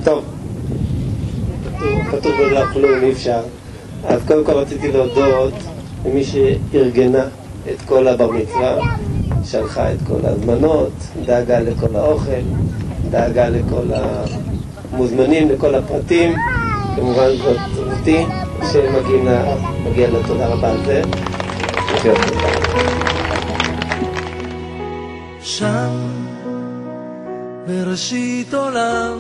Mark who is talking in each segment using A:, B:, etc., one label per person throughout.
A: טוב, כתוב בלא כלום, אי אפשר. אז קודם כל רציתי להודות למי שארגנה את כל הבר מצווה, שלחה את כל הזמנות, דאגה לכל האוכל, דאגה לכל המוזמנים, לכל הפרטים. כמובן זאת רותי שמגיע לה תודה רבה על זה.
B: שם בראשית עולם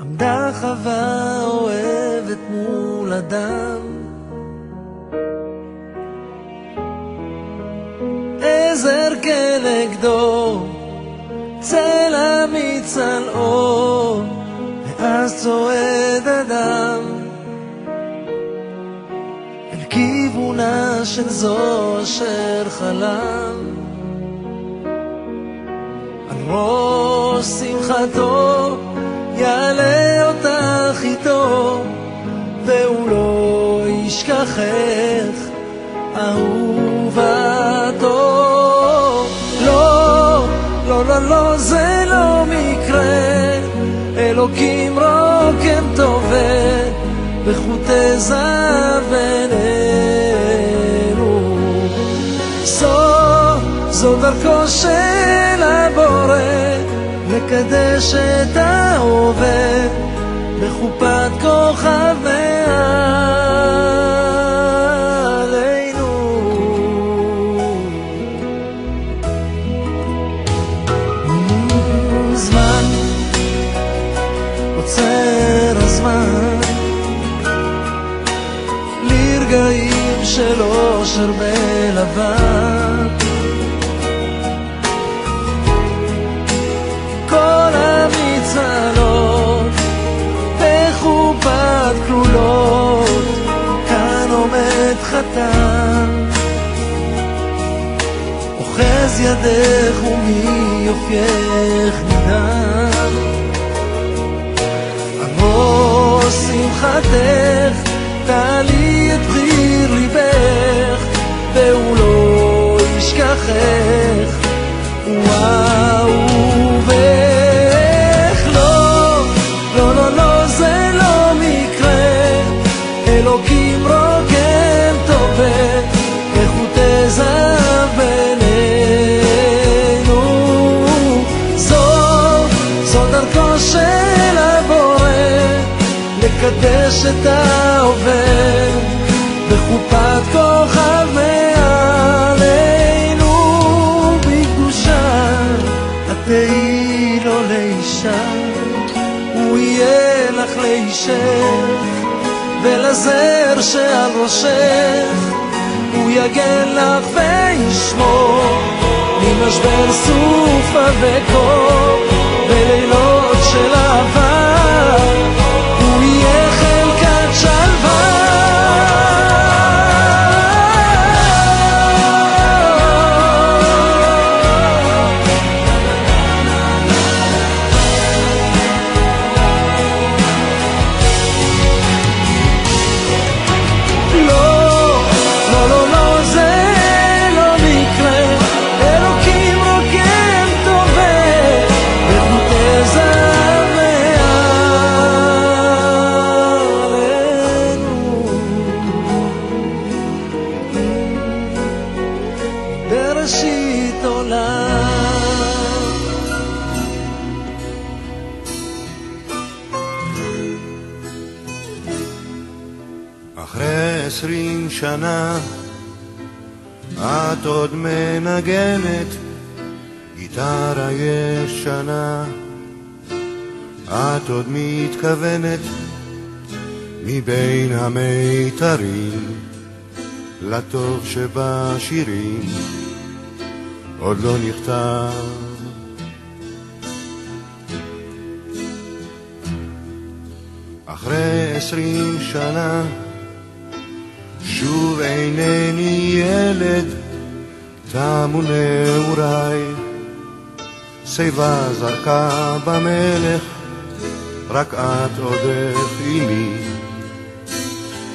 B: עמדה חווה אוהבת מול אדם, עזר כנגדו צלע מצלעו, ואז צועד אדם אל כיוונה של זו אשר חלם. על ראש שמחתו יעלה אותך איתו, והוא לא ישכחך אהובתו. לא, לא, לא, לא, זה לא מקרה, אלוקים רוקם טובה בחוטי זהב בינינו. זו דרכו של הבורא לקדש את ההווה בחופת כוכב מעלינו. זמן עוצר הזמן לרגעים של אושר בלבן, כל המצלות בחופת כלולות, כאן עומד חתן, אוחז ידך ומיופייך נדן. על ראש שמחתך תעלי את בחיר ליבך, והוא לא ישכחך ואהובך. לא, לא, לא, לא, זה לא מקרה, אלוקים רוקם טובה בחוטי זהב בינינו. זו דרכו של הבורא לקדש את ההווה בחופת כוכב מעלינו. בקדושה תהי לו לאישה, הוא יהיה לך לאישך, ולזר שעל ראשך הוא יגן לך וישמור ממשבר סופה וקור בלילות של אהבה. הוא יהיה חלקת שלווה.
C: אחרי 20 שנה את עוד מנגנת גיטרה ישנה, את עוד מתכוונת מבין המיתרים לטוב שבשירים עוד לא נכתב. אחרי 20 שנה שוב אינני ילד, תמו נעוריי, שיבה זרקה במלך, רק את עודך עימי,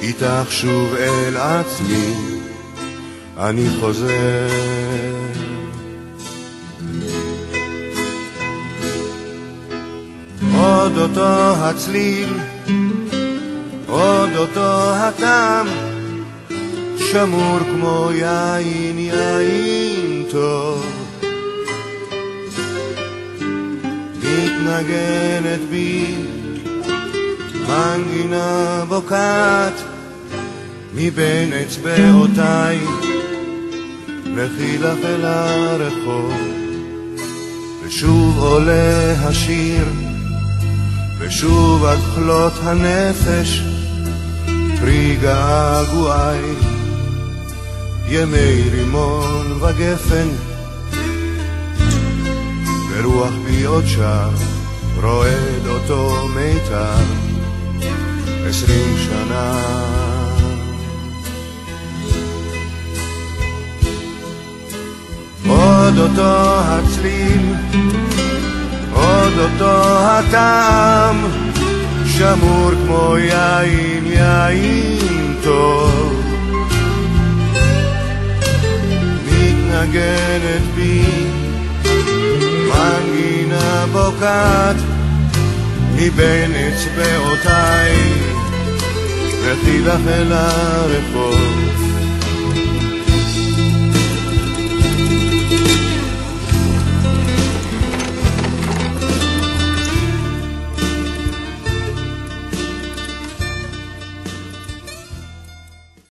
C: איתך שוב אל עצמי אני חוזר. עוד אותו הצליל, עוד אותו הטעם, שמור כמו יין, יין טוב. מתנגנת בי מנגינה בוקעת מבין אצבעותיי, לכי לך אל הרחוב, ושוב עולה השיר, ושוב עד כלות הנפש פרי געגועי, ימי רימון וגפן, ברוח בי עוד שר רועד אותו מיתר 20 שנה. עוד אותו הצליל, עוד אותו הטעם, שמור כמו יין, יין טוב. מתנגנת בי מנגינה בוקעת מבין אצבעותיי, לכי לך אל הרחוב,